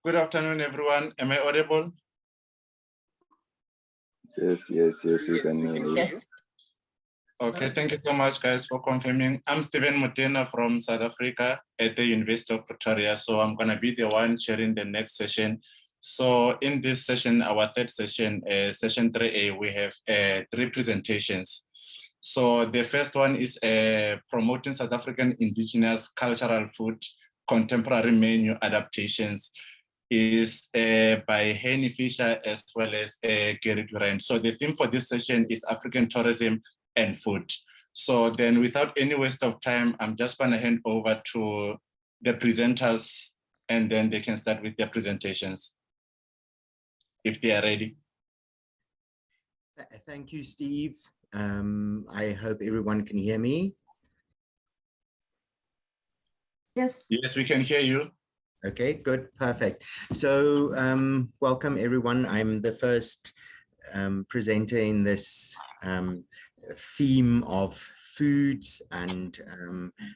Good afternoon, everyone. Am I audible? Yes, we can hear you. Yes. Okay, thank you so much, guys, for confirming. I'm Stephen Mutena from South Africa at the University of Pretoria. So I'm going to be the one chairing the next session. So in this session, our third session, session 3A, we have 3 presentations. So the first one is promoting South African indigenous cultural food, contemporary menu adaptations, is by Henny Fisher as well as Gary Durant. So the theme for this session is African tourism and food. So then without any waste of time, I'm just gonna hand over to the presenters and then they can start with their presentations if they are ready. Thank you, Steve. I hope everyone can hear me. Yes. Yes, we can hear you. Okay, good, perfect. So welcome everyone. I'm the first presenter in this theme of foods and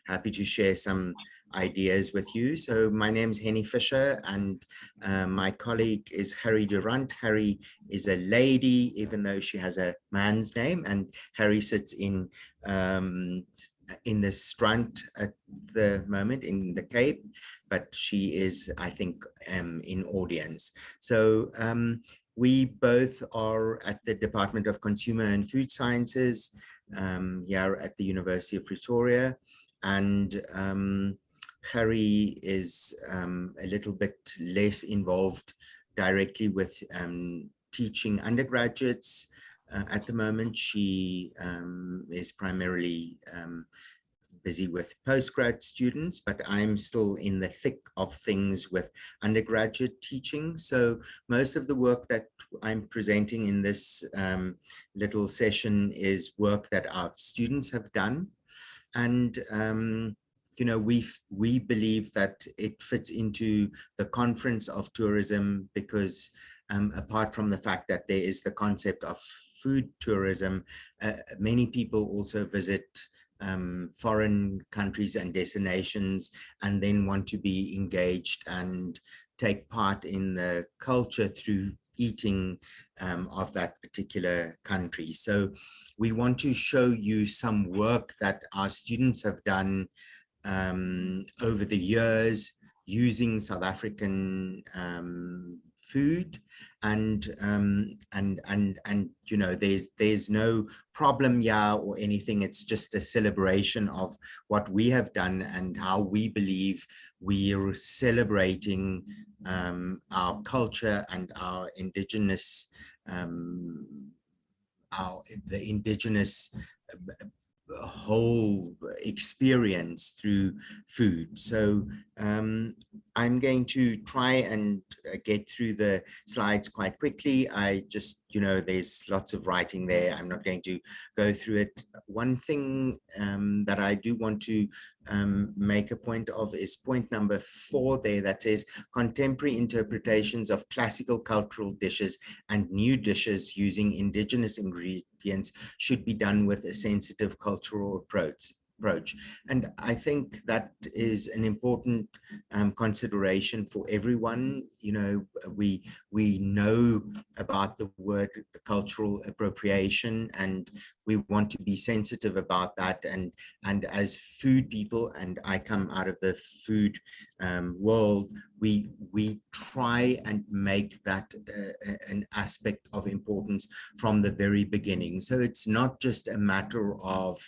happy to share some ideas with you. So my name is Henny Fisher and my colleague is Harry Durant. Harry is a lady, even though she has a man's name, and Harry sits in this front at the moment in the Cape, but she is, I think, in audience. So we both are at the Department of Consumer and Food Sciences here at the University of Pretoria. And Harry is a little bit less involved directly with teaching undergraduates. At the moment, she is primarily busy with postgrad students, but I'm still in the thick of things with undergraduate teaching. So most of the work that I'm presenting in this little session is work that our students have done. And you know, we believe that it fits into the conference of tourism because apart from the fact that there is the concept of food tourism, many people also visit foreign countries and destinations and then want to be engaged and take part in the culture through eating of that particular country. So we want to show you some work that our students have done over the years using South African food, and you know, there's no problem here or anything. It's just a celebration of what we have done and how we believe we are celebrating our culture and our indigenous the indigenous whole experience through food. So I'm going to try and get through the slides quite quickly. I just, you know, there's lots of writing there. I'm not going to go through it. One thing that I do want to make a point of is point number 4 there that says contemporary interpretations of classical cultural dishes and new dishes using indigenous ingredients should be done with a sensitive cultural approach. And I think that is an important consideration for everyone. You know, we know about the word cultural appropriation, and we want to be sensitive about that. And as food people, and I come out of the food world, we try and make that an aspect of importance from the very beginning. So it's not just a matter of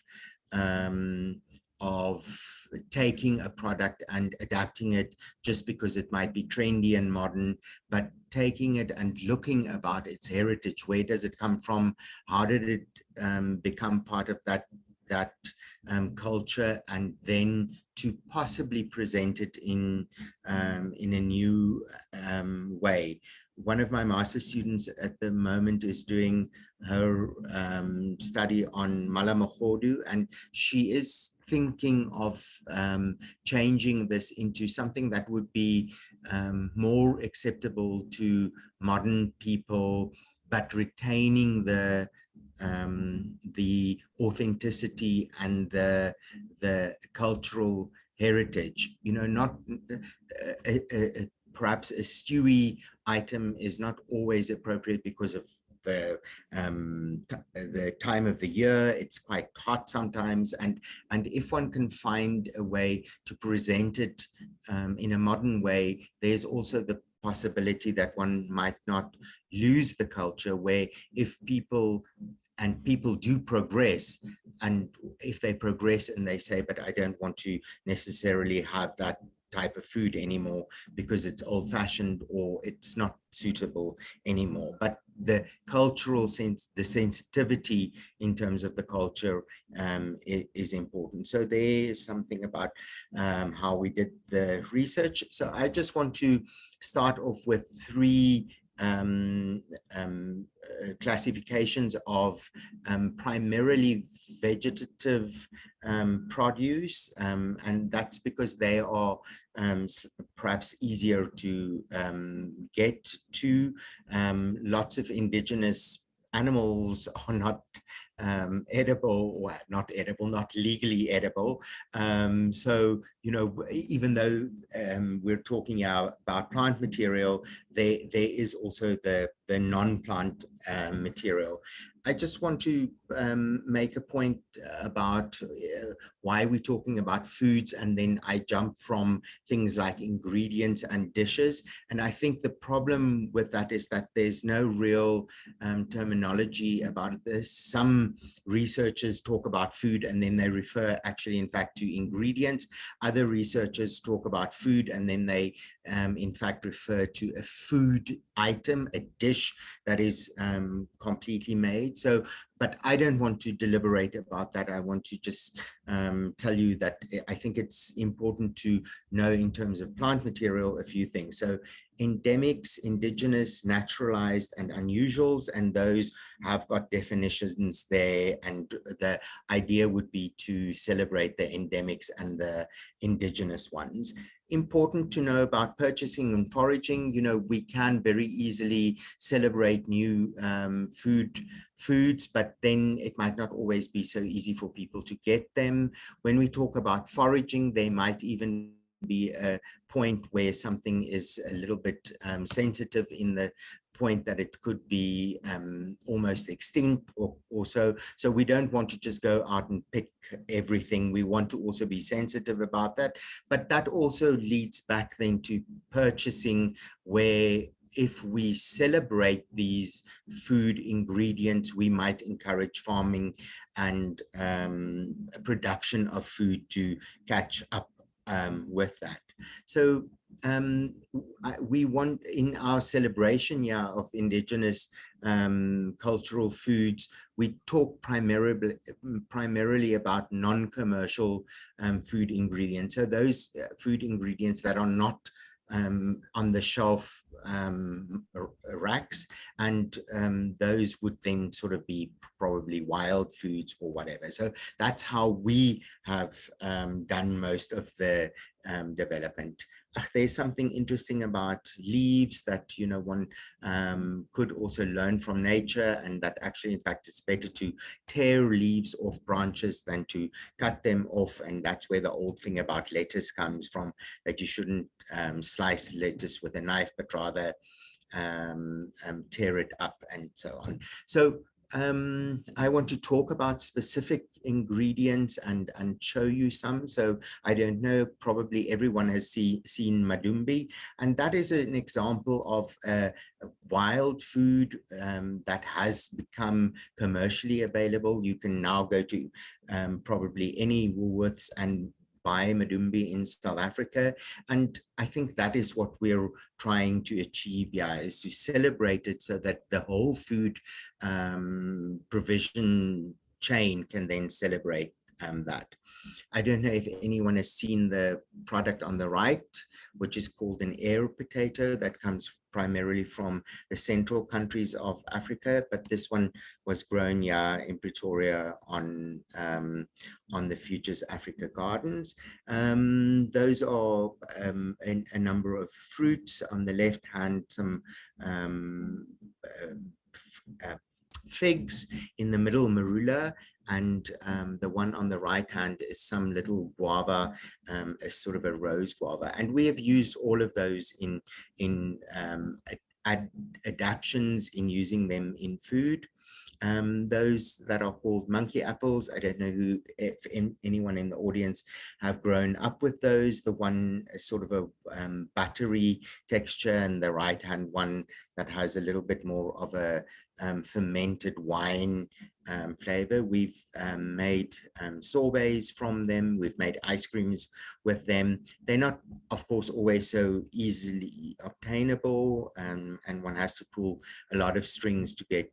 taking a product and adapting it just because it might be trendy and modern, but taking it and looking about its heritage. Where does it come from? How did it become part of that culture, and then to possibly present it in a new way. One of my master's students at the moment is doing her study on Malamogodu, and she is thinking of changing this into something that would be more acceptable to modern people, but retaining the authenticity and the cultural heritage. You know, not perhaps a stewy item is not always appropriate because of the time of the year. It's quite hot sometimes, and if one can find a way to present it in a modern way, there's also the possibility that one might not lose the culture, where if people do progress, and if they progress and they say, but I don't want to necessarily have that type of food anymore because it's old-fashioned or it's not suitable anymore. But the cultural sense, the sensitivity in terms of the culture is important. So there is something about how we did the research. So I just want to start off with three classifications of primarily vegetative produce, and that's because they are perhaps easier to get to. Lots of indigenous animals are not edible, or not edible, not legally edible. So, you know, even though we're talking about plant material, there is also the non-plant material. I just want to make a point about why we're talking about foods, and then I jump from things like ingredients and dishes. And I think the problem with that is that there's no real terminology about this. Some researchers talk about food and then they refer actually in fact to ingredients. Other researchers talk about food and then they in fact refer to a food item, a dish that is completely made. So, but I don't want to deliberate about that. I want to just tell you that I think it's important to know in terms of plant material a few things. So endemics, indigenous, naturalized, and unusuals, and those have got definitions there. And the idea would be to celebrate the endemics and the indigenous ones. Important to know about purchasing and foraging. You know, we can very easily celebrate new foods, but then it might not always be so easy for people to get them. When we talk about foraging, there might even be a point where something is a little bit sensitive in the point that it could be almost extinct or so. So we don't want to just go out and pick everything. We want to also be sensitive about that. But that also leads back then to purchasing, where if we celebrate these food ingredients, we might encourage farming and production of food to catch up with that. So we want, in our celebration year of indigenous cultural foods, we talk primarily about non-commercial food ingredients. So those food ingredients that are not on the shelf racks, and those would then sort of be probably wild foods or whatever. So that's how we have done most of the development. There's something interesting about leaves that, you know, one could also learn from nature, and that actually, in fact, it's better to tear leaves off branches than to cut them off. And that's where the old thing about lettuce comes from, that you shouldn't slice lettuce with a knife, but rather tear it up and so on. So I want to talk about specific ingredients and show you some. So I don't know, probably everyone has seen madumbi, and that is an example of a wild food that has become commercially available. You can now go to probably any Woolworths and buy madumbi in South Africa. And I think that is what we're trying to achieve here, is to celebrate it so that the whole food provision chain can then celebrate that. I don't know if anyone has seen the product on the right, which is called an air potato, that comes primarily from the central countries of Africa, but this one was grown here in Pretoria on the Futures Africa Gardens. Those are a number of fruits. On the left hand, some figs, in the middle marula, and the one on the right hand is some little guava, a sort of a rose guava. And we have used all of those in adaptions, in using them in food. Those that are called monkey apples, I don't know who, if anyone in the audience have grown up with those. The one is sort of a buttery texture, and the right hand one that has a little bit more of a fermented wine flavor. We've made sorbets from them. We've made ice creams with them. They're not, of course, always so easily obtainable, and one has to pull a lot of strings to get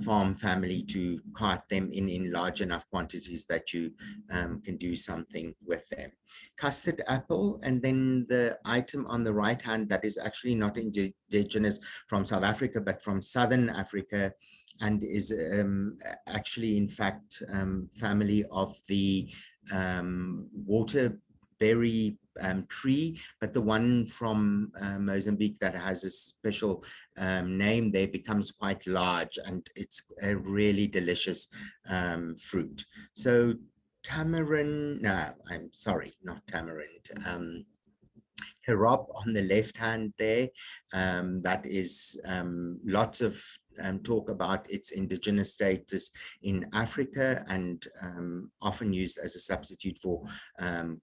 farm family to cart them in large enough quantities that you can do something with them. Custard apple, and then the item on the right hand that is actually not indigenous from South Africa, but from Southern Africa, and is actually, in fact, family of the waterberry tree, but the one from Mozambique that has a special name there becomes quite large, and it's a really delicious fruit. So tamarind, no, I'm sorry, not tamarind. Carob on the left hand there, that is lots of talk about its indigenous status in Africa, and often used as a substitute for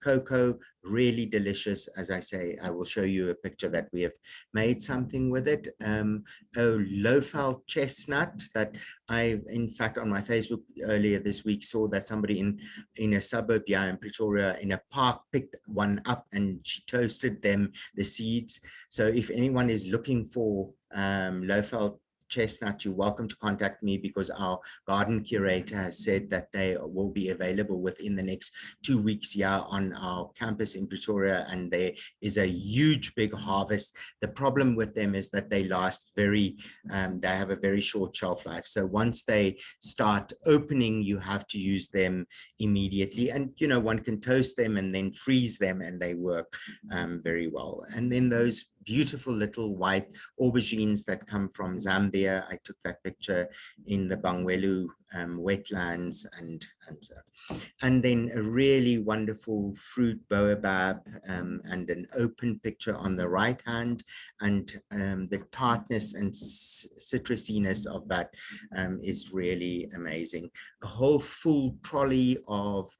cocoa. Really delicious. As I say, I will show you a picture that we have made something with it. A low-felt chestnut that I, in fact, on my Facebook earlier this week, saw that somebody in a suburb here in Pretoria in a park picked one up, and she toasted them, the seeds. So if anyone is looking for low-felt chestnut, you're welcome to contact me, because our garden curator has said that they will be available within the next 2 weeks here on our campus in Pretoria, and there is a huge big harvest. The problem with them is that they last they have a very short shelf life. So once they start opening, you have to use them immediately, and you know, one can toast them and then freeze them, and they work very well. And then those beautiful little white aubergines that come from Zambia. I took that picture in the Bangwelu wetlands, and then a really wonderful fruit baobab, and an open picture on the right hand, and the tartness and citrusiness of that is really amazing. A whole full trolley of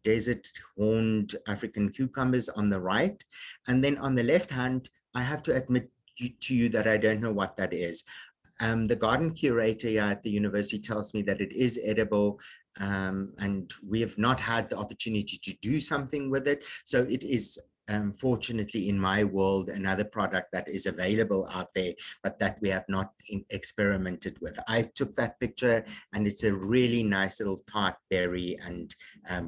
desert horned African cucumbers on the right. And then on the left hand, I have to admit to you that I don't know what that is. The garden curator at the university tells me that it is edible, and we have not had the opportunity to do something with it. So it is, fortunately, in my world, another product that is available out there, but that we have not experimented with. I took that picture, and it's a really nice little tart berry, and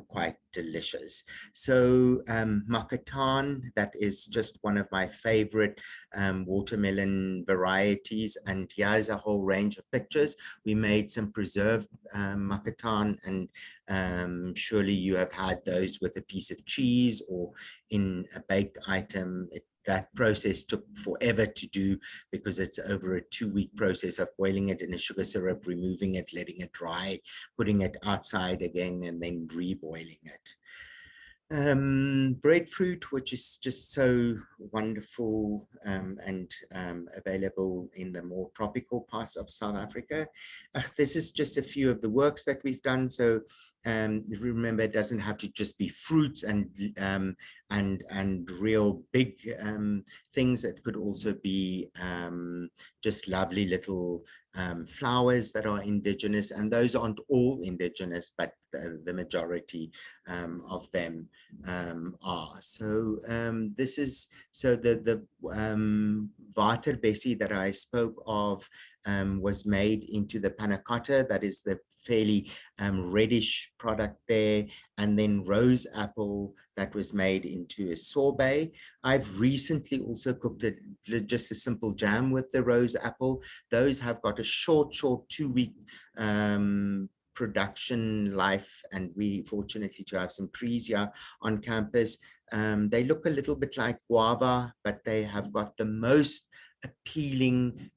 quite delicious. So Makatan, that is just one of my favorite watermelon varieties, and here's a whole range of pictures. We made some preserved Makatan, and surely you have had those with a piece of cheese or in a baked item. That process took forever to do, because it's over a 2-week process of boiling it in a sugar syrup, removing it, letting it dry, putting it outside again, and then reboiling it. Breadfruit, which is just so wonderful, and available in the more tropical parts of South Africa. This is just a few of the works that we've done. So remember, it doesn't have to just be fruits and real big things. It could also be just lovely little flowers that are indigenous, and those aren't all indigenous, but the majority of them are. So this is, so the water bessie that I spoke of was made into the panna cotta, that is the fairly reddish product there, and then rose apple that was made into a sorbet. I've recently also cooked just a simple jam with the rose apple. Those have got a short 2-week production life, and we fortunately to have some trees here on campus. They look a little bit like guava, but they have got the most appealing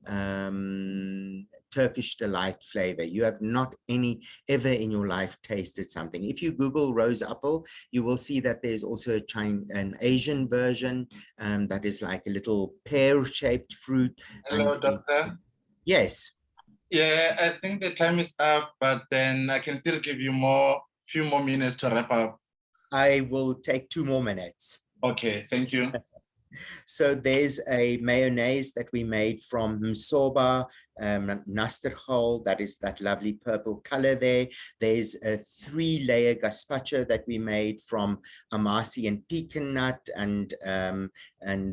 Turkish delight flavor. You have not ever in your life tasted something. If you Google rose apple, you will see that there's also an Asian version that is like a little pear-shaped fruit. Hello, Doctor. Yes. Yeah, I think the time is up, but then I can still give you few more minutes to wrap up. I will take 2 more minutes. Okay, thank you. So there's a mayonnaise that we made from msoba, nasterhol, that is that lovely purple color there. There's a 3-layer gazpacho that we made from amasi and pecan nut, and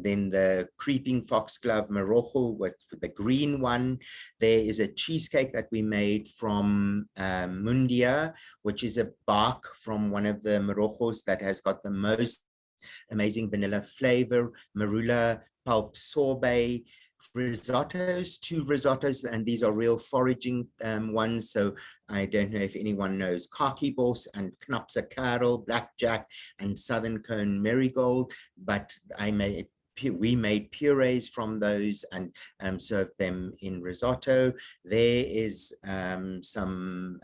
then the creeping foxglove Morocco with the green one. There is a cheesecake that we made from mundia, which is a bark from one of the Moroccos that has got the most amazing vanilla flavor, marula pulp sorbet, risottos, 2 risottos, and these are real foraging ones. So I don't know if anyone knows kakibos and knapsa carol, blackjack, and southern cone marigold, but we made purees from those and served them in risotto. There is some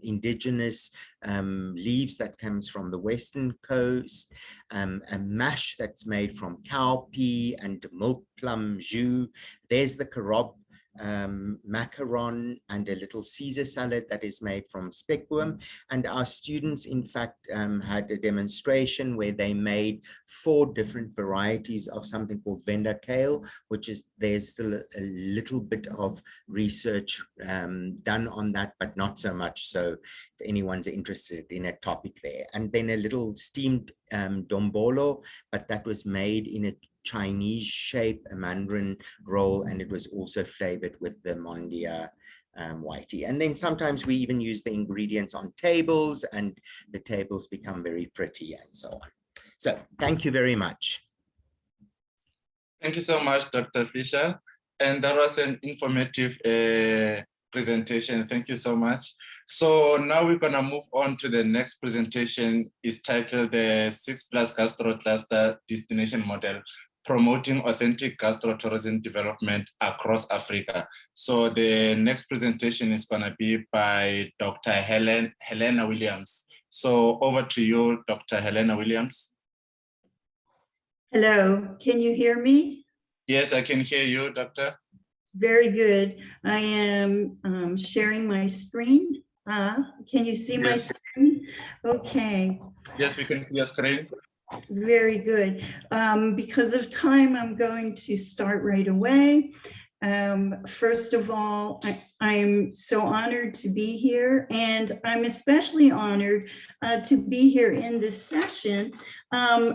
indigenous leaves that comes from the western coast, a mash that's made from cowpea and milk plum jus. There's the karob macaron and a little Caesar salad that is made from spekboom. And our students, in fact, had a demonstration where they made 4 different varieties of something called venda kale, which is, there's still a little bit of research done on that, but not so much. So if anyone's interested in a topic there. And then a little steamed dombolo, but that was made in a Chinese shape, a mandarin roll, and it was also flavored with the mondia white tea. And then sometimes we even use the ingredients on tables, and the tables become very pretty and so on. So thank you very much. Thank you so much, Dr. Fisher. And that was an informative presentation. Thank you so much. So now we're gonna move on to the next presentation. It's titled the 6+ Gastro Cluster Destination Model, Promoting Authentic Gastro-Tourism Development Across Africa. So the next presentation is gonna be by Dr. Helena Williams. So over to you, Dr. Helena Williams. Hello, can you hear me? Yes, I can hear you, Doctor. Very good. I am sharing my screen. Can you see my screen? Okay. Yes, we can see your screen. Very good. Because of time, I'm going to start right away. First of all, I'm so honored to be here, and I'm especially honored to be here in this session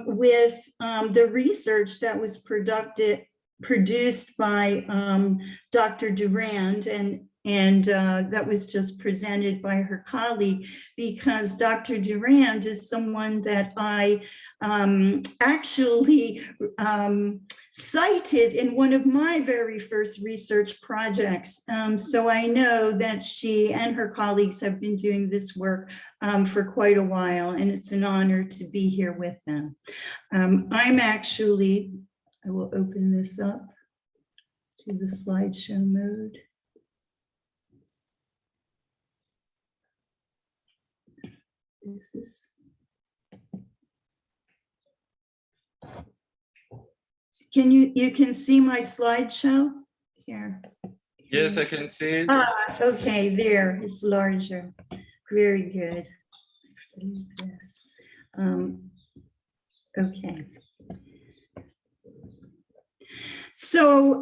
with the research that was produced by Dr. Durand, and that was just presented by her colleague, because Dr. Durand is someone that I actually cited in one of my very first research projects. So I know that she and her colleagues have been doing this work for quite a while, and it's an honor to be here with them. I will open this up to the slideshow mode. This is. You can see my slideshow here. Yes, I can see it. Okay, there, it's larger. Very good. Okay. So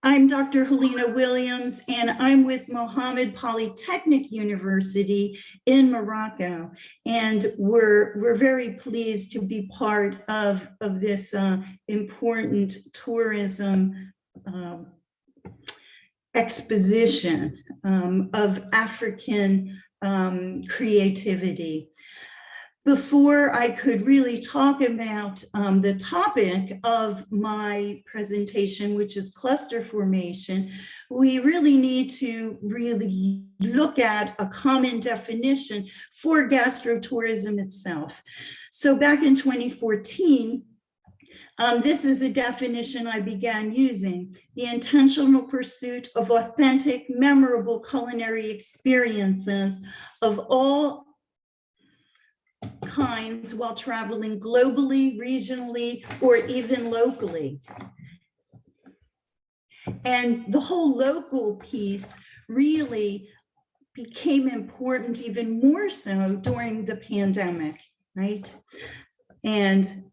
I'm Dr. Helena Williams, and I'm with Mohammed Polytechnic University in Morocco. And we're very pleased to be part of this important tourism exposition of African creativity. Before I could really talk about the topic of my presentation, which is cluster formation, we really need to really look at a common definition for gastrotourism itself. So back in 2014, This is a definition I began using: the intentional pursuit of authentic, memorable culinary experiences of all kinds while traveling globally, regionally, or even locally. And the whole local piece really became important even more so during the pandemic, right? And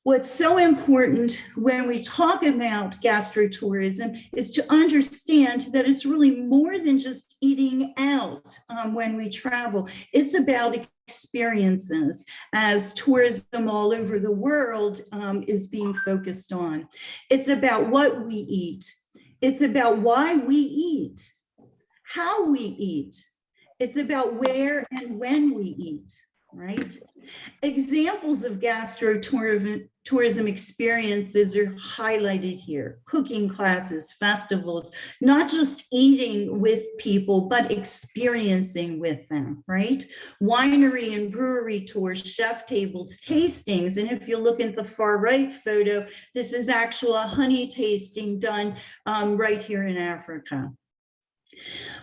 what's so important when we talk about gastrotourism is to understand that it's really more than just eating out when we travel. It's about experiences, as tourism all over the world is being focused on. It's about what we eat. It's about why we eat, how we eat. It's about where and when we eat, right? Examples of gastrotourism experiences are highlighted here: cooking classes, festivals, not just eating with people, but experiencing with them, right? Winery and brewery tours, chef tables, tastings. And if you look at the far right photo, this is actual honey tasting done right here in Africa.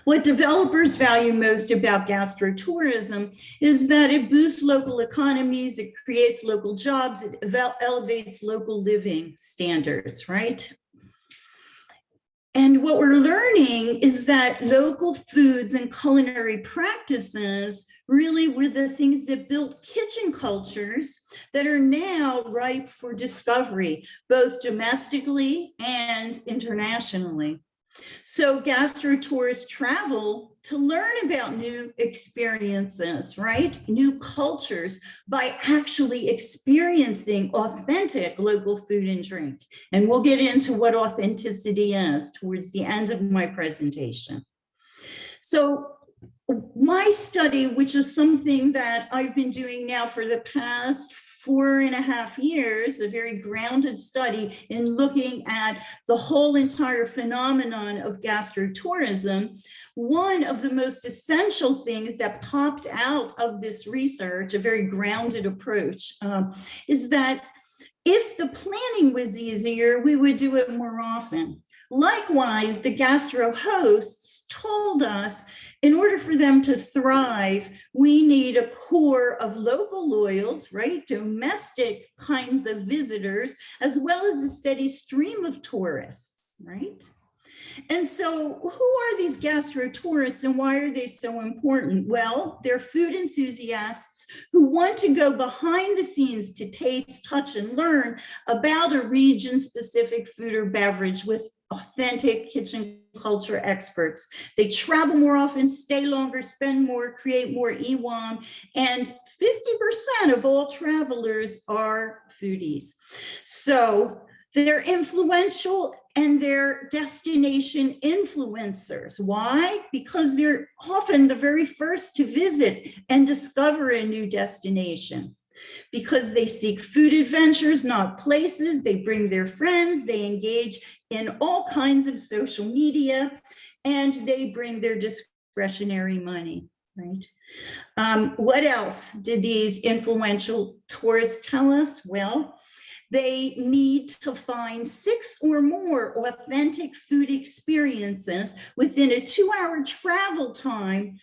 What developers value most about gastrotourism is that it boosts local economies, it creates local jobs, it elevates local living standards, right? And what we're learning is that local foods and culinary practices really were the things that built kitchen cultures that are now ripe for discovery, both domestically and internationally. So gastrotourists travel to learn about new experiences, right? New cultures by actually experiencing authentic local food and drink. And we'll get into what authenticity is towards the end of my presentation. So my study, which is something that I've been doing now for the past 4.5 years, a very grounded study in looking at the whole entire phenomenon of gastrotourism. One of the most essential things that popped out of this research, a very grounded approach, is that if the planning was easier, we would do it more often. Likewise, the gastro hosts told us in order for them to thrive, we need a core of local loyals, right? Domestic kinds of visitors, as well as a steady stream of tourists, right? And so who are these gastro-tourists and why are they so important? Well, they're food enthusiasts who want to go behind the scenes to taste, touch, and learn about a region-specific food or beverage with authentic kitchen culture experts. They travel more often, stay longer, spend more, create more EWAM, and 50% of all travelers are foodies. So they're influential and they're destination influencers. Why? Because they're often the very first to visit and discover a new destination. Because they seek food adventures, not places. They bring their friends, they engage in all kinds of social media, and they bring their discretionary money, right? What else did these influential tourists tell us? Well, they need to find 6 or more authentic food experiences within a 2-hour travel time.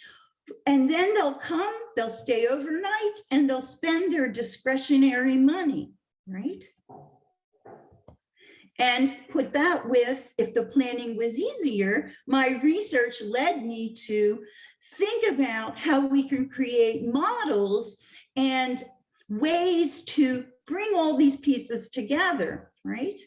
And then they'll come, they'll stay overnight, and they'll spend their discretionary money, right? And put that with, if the planning was easier, my research led me to think about how we can create models and ways to bring all these pieces together, right?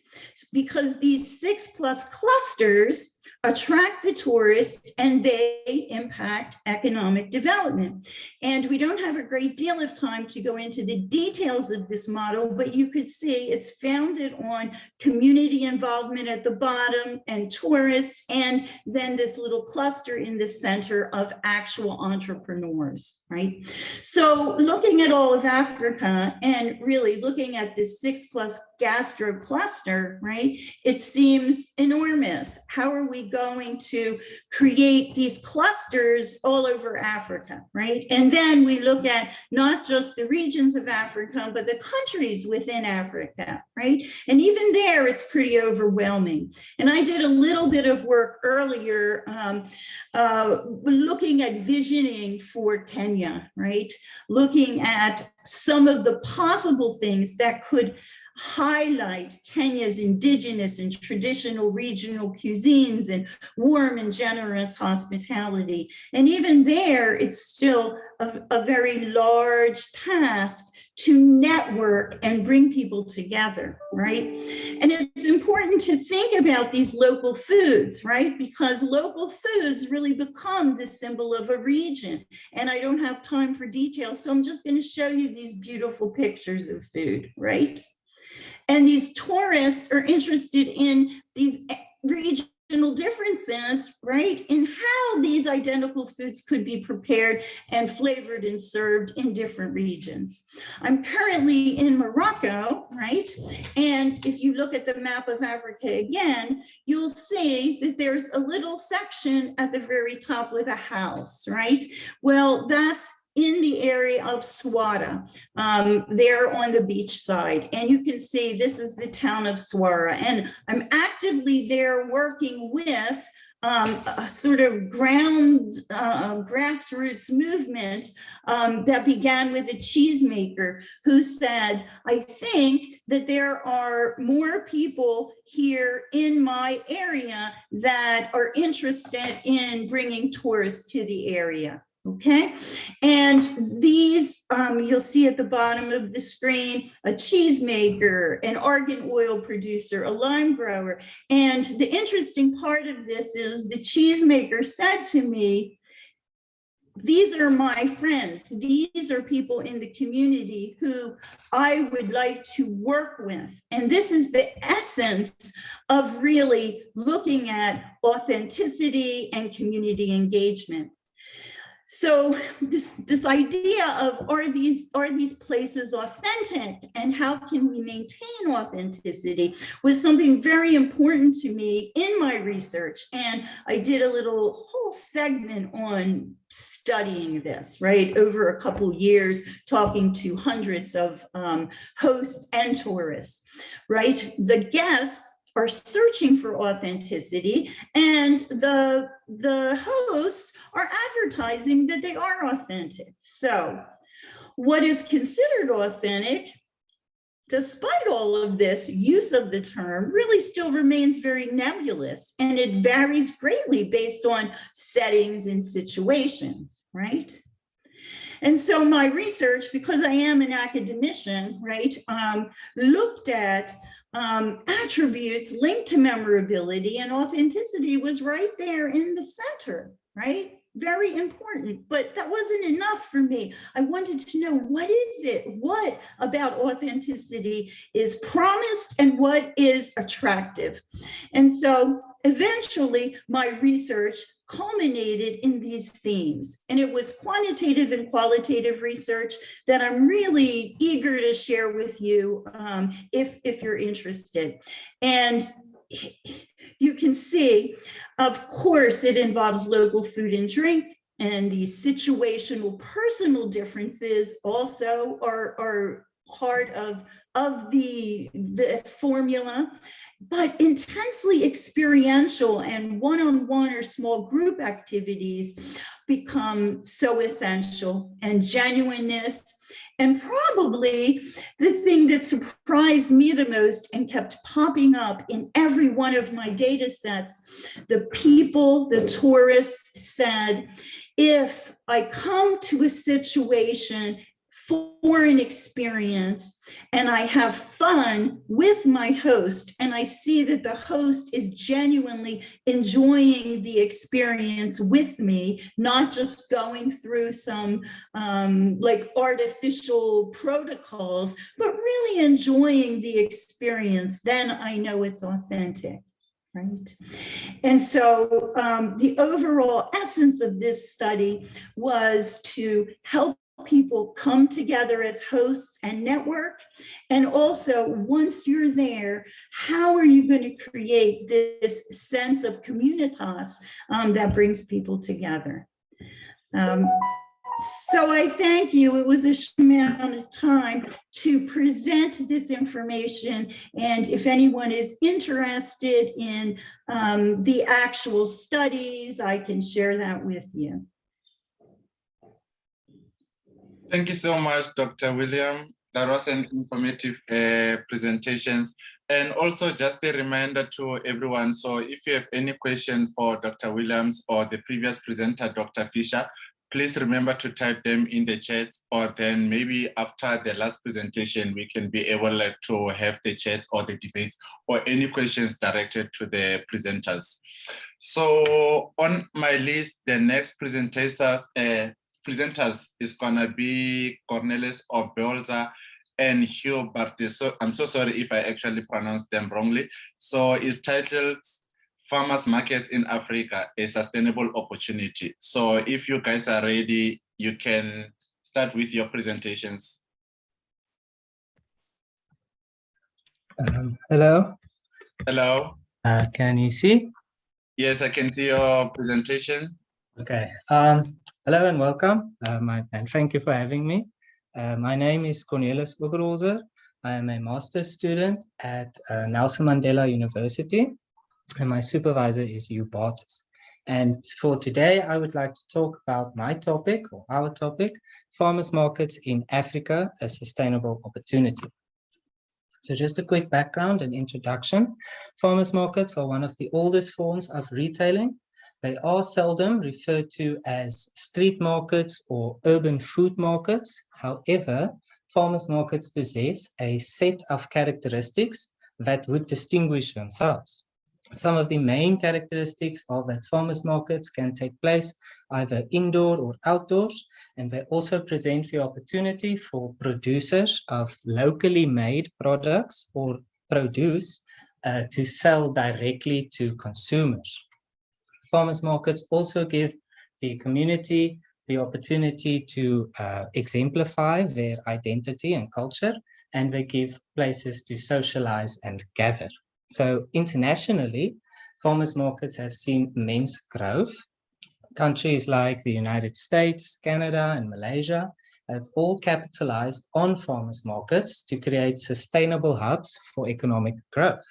Because these 6+ clusters attract the tourists and they impact economic development. And we don't have a great deal of time to go into the details of this model, but you could see it's founded on community involvement at the bottom and tourists, and then this little cluster in the center of actual entrepreneurs, right? So looking at all of Africa and really looking looking at this 6+ gastro cluster, right, it seems enormous. How are we going to create these clusters all over Africa, right? And then we look at not just the regions of Africa, but the countries within Africa, right? And even there, it's pretty overwhelming. And I did a little bit of work earlier looking at visioning for Kenya, right? Looking at some of the possible things that could highlight Kenya's indigenous and traditional regional cuisines and warm and generous hospitality. And even there, it's still a very large task to network and bring people together, right? And it's important to think about these local foods, right? Because local foods really become the symbol of a region. And I don't have time for details, so I'm just going to show you these beautiful pictures of food, right? And these tourists are interested in these regional differences, right? In how these identical foods could be prepared and flavored and served in different regions. I'm currently in Morocco, right? And if you look at the map of Africa again, you'll see that there's a little section at the very top with a house, right? Well, that's in the area of Swara, there on the beach side. And you can see this is the town of Swara. And I'm actively there working with a sort of grassroots movement that began with a cheesemaker who said, I think that there are more people here in my area that are interested in bringing tourists to the area. Okay, and these, you'll see at the bottom of the screen, a cheesemaker, an argan oil producer, a lime grower. And the interesting part of this is the cheesemaker said to me, these are my friends. These are people in the community who I would like to work with. And this is the essence of really looking at authenticity and community engagement. So this idea of are these places authentic and how can we maintain authenticity was something very important to me in my research. And I did a whole segment on studying this, right, over a couple years, talking to hundreds of hosts and tourists, right? The guests are searching for authenticity, and the hosts are advertising that they are authentic. So what is considered authentic, despite all of this use of the term, really still remains very nebulous, and it varies greatly based on settings and situations, right? And so my research, because I am an academician, right, looked at attributes linked to memorability, and authenticity was right there in the center, right? Very important, but that wasn't enough for me. I wanted to know, what is it? What about authenticity is promised and what is attractive? And so eventually my research culminated in these themes, and it was quantitative and qualitative research that I'm really eager to share with you if you're interested. And you can see, of course, it involves local food and drink, and these situational personal differences also are part of the formula, but intensely experiential and one-on-one or small group activities become so essential, and genuineness. And probably the thing that surprised me the most and kept popping up in every one of my data sets, the people, the tourists said, if I come to a situation for an experience and I have fun with my host, and I see that the host is genuinely enjoying the experience with me, not just going through some like artificial protocols, but really enjoying the experience, then I know it's authentic. Right. And so the overall essence of this study was to help people come together as hosts and network? And also, once you're there, how are you going to create this sense of communitas that brings people together? So I thank you. It was a short amount of time to present this information. And if anyone is interested in the actual studies, I can share that with you. Thank you so much, Dr. William. That was an informative presentation. And also just a reminder to everyone. So if you have any question for Dr. Williams or the previous presenter, Dr. Fisher, please remember to type them in the chat, or then maybe after the last presentation, we can be able to have the chat or the debates or any questions directed to the presenters. So on my list, the next presenters is gonna be Cornelis Obelza and Hugh Bartis. So I'm so sorry if I actually pronounced them wrongly. So it's titled Farmers Market in Africa, a Sustainable Opportunity. So if you guys are ready, you can start with your presentations. Hello. Hello. Can you see? Yes, I can see your presentation. Okay. Hello and welcome. And thank you for having me. My name is Cornelis Obelza. I am a master's student at Nelson Mandela University, and my supervisor is Hugh Bartis. And for today, I would like to talk about my topic, or our topic, farmers markets in Africa, a sustainable opportunity. So just a quick background and introduction. Farmers markets are one of the oldest forms of retailing. They are seldom referred to as street markets or urban food markets. However, farmers markets possess a set of characteristics that would distinguish themselves. Some of the main characteristics are that farmers markets can take place either indoor or outdoors, and they also present the opportunity for producers of locally made products or produce to sell directly to consumers. Farmers markets also give the community the opportunity to exemplify their identity and culture, and they give places to socialize and gather. So internationally, farmers markets have seen immense growth. Countries like the United States, Canada, and Malaysia have all capitalized on farmers markets to create sustainable hubs for economic growth.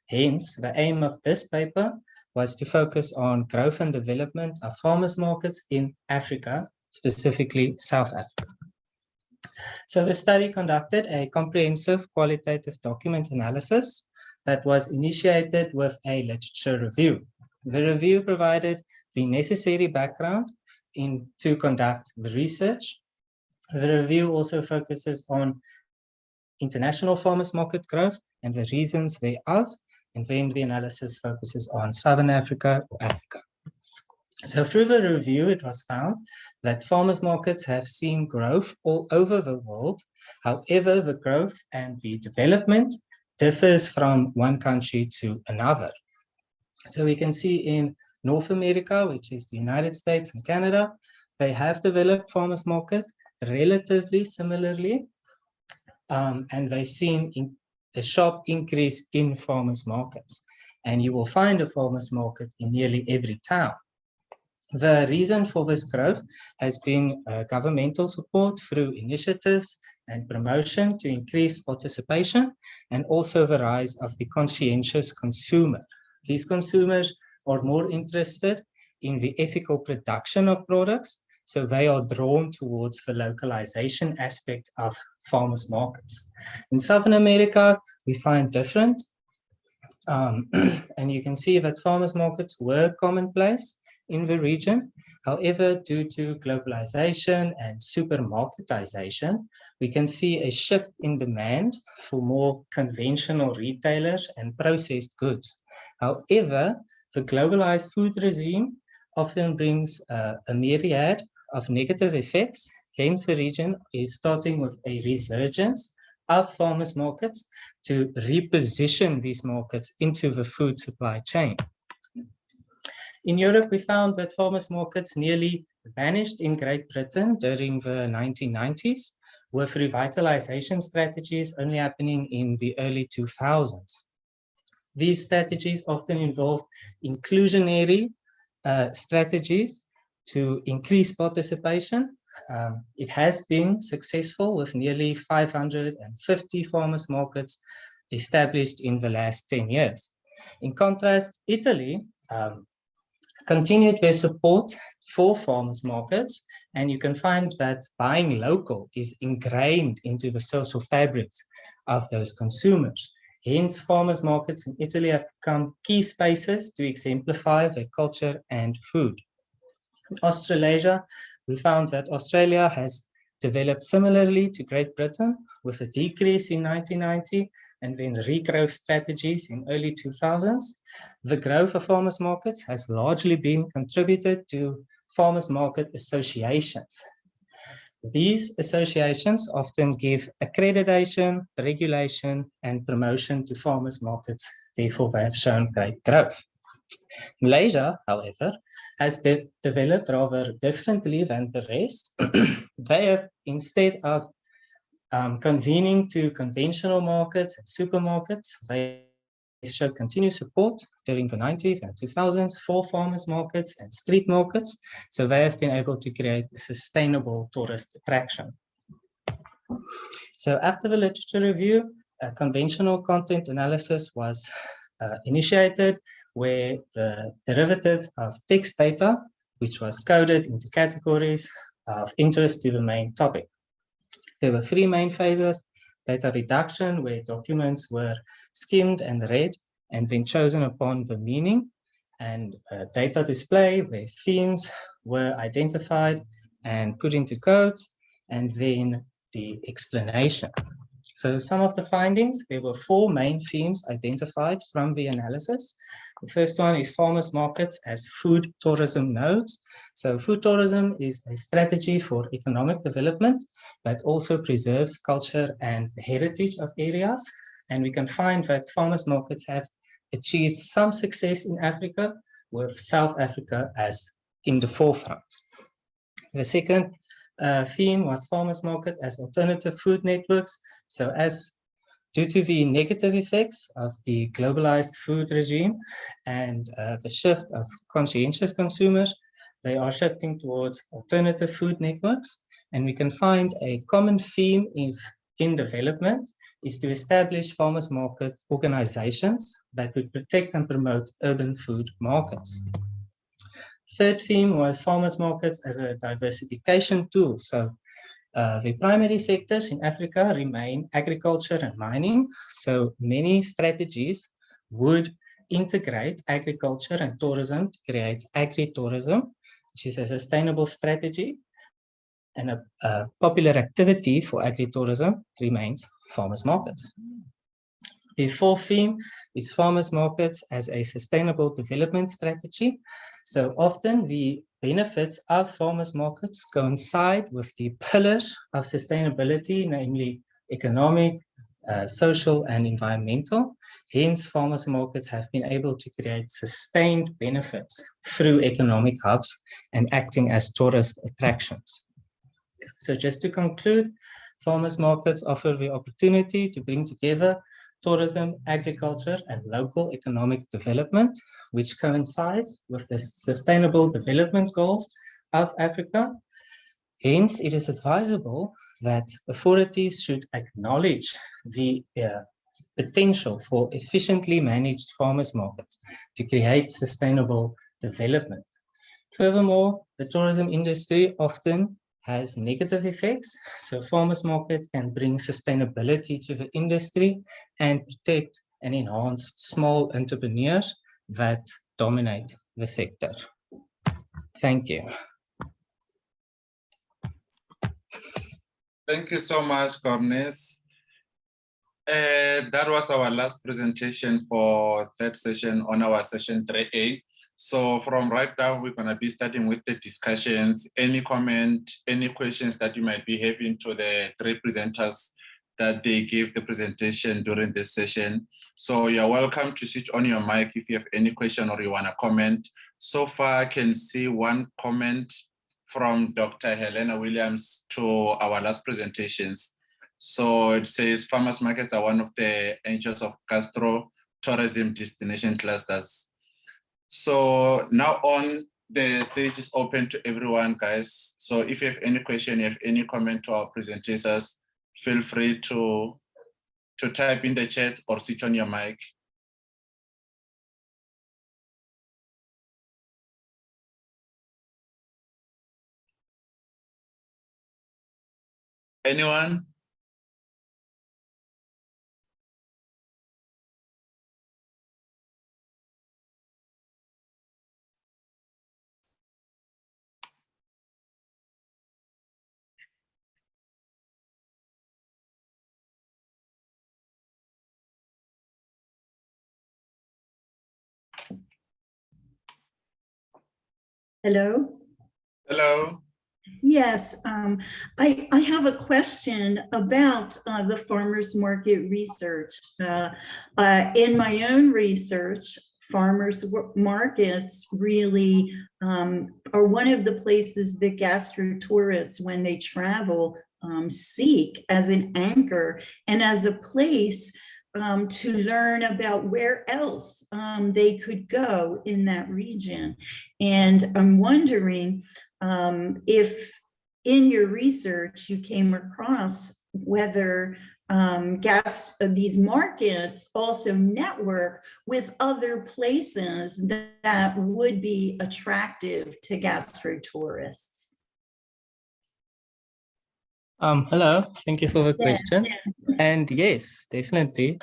Hence, the aim of this paper was to focus on growth and development of farmers markets in Africa, specifically South Africa. So the study conducted a comprehensive qualitative document analysis that was initiated with a literature review. The review provided the necessary background to conduct the research. The review also focuses on international farmers market growth and the reasons thereof, and then the analysis focuses on Southern Africa or Africa. So through the review, it was found that farmers markets have seen growth all over the world. However, the growth and the development differs from one country to another. So we can see in North America, which is the United States and Canada, they have developed farmers market relatively similarly, and they've seen a sharp increase in farmers markets. And you will find a farmers market in nearly every town. The reason for this growth has been governmental support through initiatives and promotion to increase participation, and also the rise of the conscientious consumer. These consumers are more interested in the ethical production of products, so they are drawn towards the localization aspect of farmers markets. In Southern America, we find different, and you can see that farmers markets were commonplace in the region. However, due to globalization and supermarketization, we can see a shift in demand for more conventional retailers and processed goods. However, the globalized food regime often brings a myriad of negative effects. Hence, the region is starting with a resurgence of farmers markets to reposition these markets into the food supply chain. In Europe, we found that farmers markets nearly vanished in Great Britain during the 1990s, with revitalization strategies only happening in the early 2000s. These strategies often involve inclusionary strategies to increase participation. It has been successful with nearly 550 farmers markets established in the last 10 years. In contrast, Italy continued their support for farmers markets, and you can find that buying local is ingrained into the social fabric of those consumers. Hence, farmers markets in Italy have become key spaces to exemplify their culture and food. In Australasia, we found that Australia has developed similarly to Great Britain, with a decrease in 1990 and then regrowth strategies in early 2000s. The growth of farmers markets has largely been contributed to farmers market associations. These associations often give accreditation, regulation, and promotion to farmers markets. Therefore, they have shown great growth. Malaysia, however, has developed rather differently than the rest. They have, instead of convening to conventional markets and supermarkets, they showed continued support during the 90s and 2000s for farmers markets and street markets. So they have been able to create a sustainable tourist attraction. So after the literature review, a conventional content analysis was initiated, where the derivative of text data, which was coded into categories of interest to the main topic. There were three main phases: data reduction, where documents were skimmed and read and then chosen upon the meaning, and data display, where themes were identified and put into codes, and then the explanation. So some of the findings, there were four main themes identified from the analysis. The first one is farmers markets as food tourism nodes. So food tourism is a strategy for economic development, but also preserves culture and the heritage of areas. And we can find that farmers markets have achieved some success in Africa, with South Africa as in the forefront. The second theme was farmers market as alternative food networks. So due to the negative effects of the globalized food regime and the shift of conscientious consumers, they are shifting towards alternative food networks. And we can find a common theme in development is to establish farmers market organizations that would protect and promote urban food markets. Third theme was farmers markets as a diversification tool. So the primary sectors in Africa remain agriculture and mining. So many strategies would integrate agriculture and tourism to create agritourism, which is a sustainable strategy. And a popular activity for agritourism remains farmers markets. The fourth theme is farmers markets as a sustainable development strategy. So often the benefits of farmers markets coincide with the pillars of sustainability, namely economic, social, and environmental. Hence, farmers markets have been able to create sustained benefits through economic hubs and acting as tourist attractions. So just to conclude, farmers markets offer the opportunity to bring together tourism, agriculture, and local economic development, which coincides with the sustainable development goals of Africa. Hence, it is advisable that authorities should acknowledge the potential for efficiently managed farmers markets to create sustainable development. Furthermore, the tourism industry often has negative effects. So farmers market can bring sustainability to the industry and protect and enhance small entrepreneurs that dominate the sector. Thank you. Thank you so much, Cornes. That was our last presentation for third session on our session 3A. So from right now, we're going to be starting with the discussions. Any comment, any questions that you might be having to the three presenters that they gave the presentation during this session. So you're welcome to switch on your mic if you have any question or you want to comment. So far, I can see one comment from Dr. Helena Williams to our last presentations. So it says farmers markets are one of the engines of gastro tourism destination clusters. So now on, the stage is open to everyone, guys. So if you have any question, you have any comment to our presenters, feel free to type in the chat or switch on your mic. Anyone? Hello? Hello. Yes, I have a question about the farmers market research. In my own research, farmers markets really are one of the places that gastro tourists, when they travel, seek as an anchor and as a place to learn about where else they could go in that region. And I'm wondering if in your research you came across whether these markets also network with other places that would be attractive to gastro tourists. Hello, thank you for the Yes. question. And yes, definitely.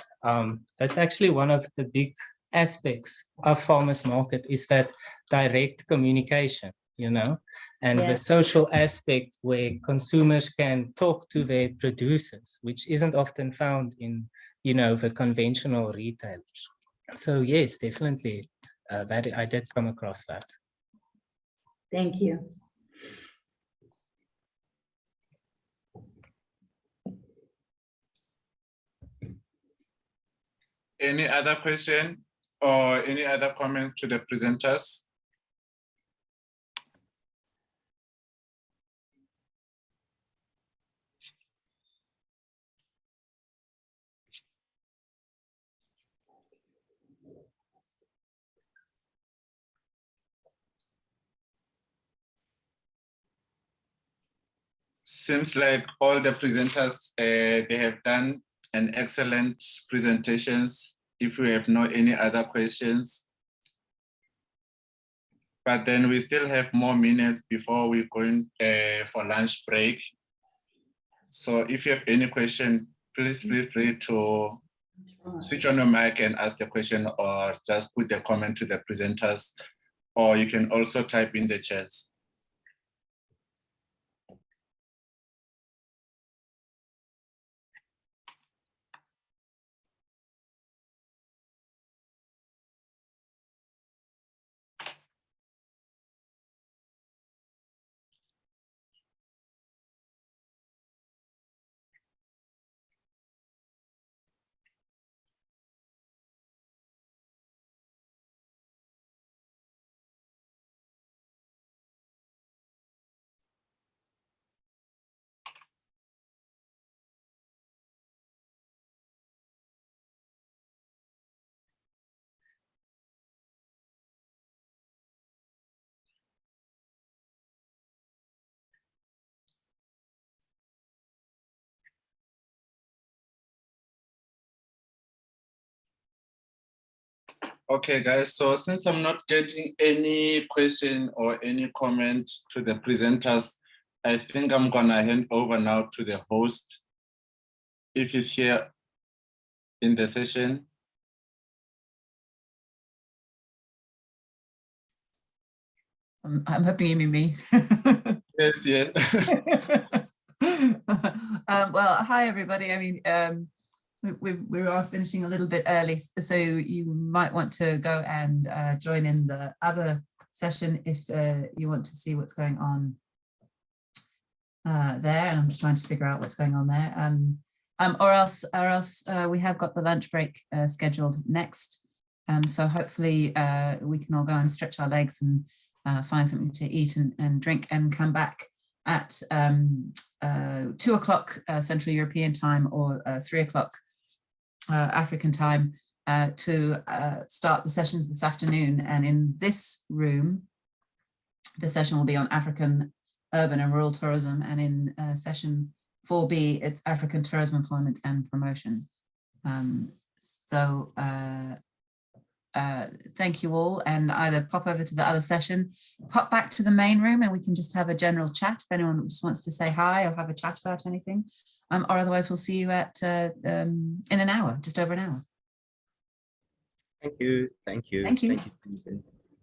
That's actually one of the big aspects of farmers market is that direct communication, you know, and the Yes. social aspect where consumers can talk to their producers, which isn't often found in, you know, the conventional retailers. So yes, definitely, that I did come across that. Thank you. Any other question or any other comment to the presenters? Seems like all the presenters, they have done an excellent presentations. If you have no any other questions, but then we still have more minutes before we go in for lunch break. So if you have any question, please feel free to switch on your mic and ask the question, or just put the comment to the presenters, or you can also type in the chats. Okay, guys, so since I'm not getting any question or any comment to the presenters, I think I'm gonna hand over now to the host, if he's here in the session. I'm hoping you mean me. Yes, yes. Well, hi everybody. I mean, we are finishing a little bit early, so you might want to go and join in the other session if you want to see what's going on there. And I'm just trying to figure out what's going on there. Or else we have got the lunch break scheduled next. So hopefully we can all go and stretch our legs and find something to eat and drink, and come back at 2 o'clock Central European time, or 3 o'clock African time, to start the sessions this afternoon. And in this room, the session will be on African urban and rural tourism, and in session 4B, it's African tourism employment and promotion. Thank you all, and either pop over to the other session, pop back to the main room, and we can just have a general chat if anyone just wants to say hi or have a chat about anything, or otherwise we'll see you at in an hour, just over an hour. Thank you. Thank you. Thank you. Thank you.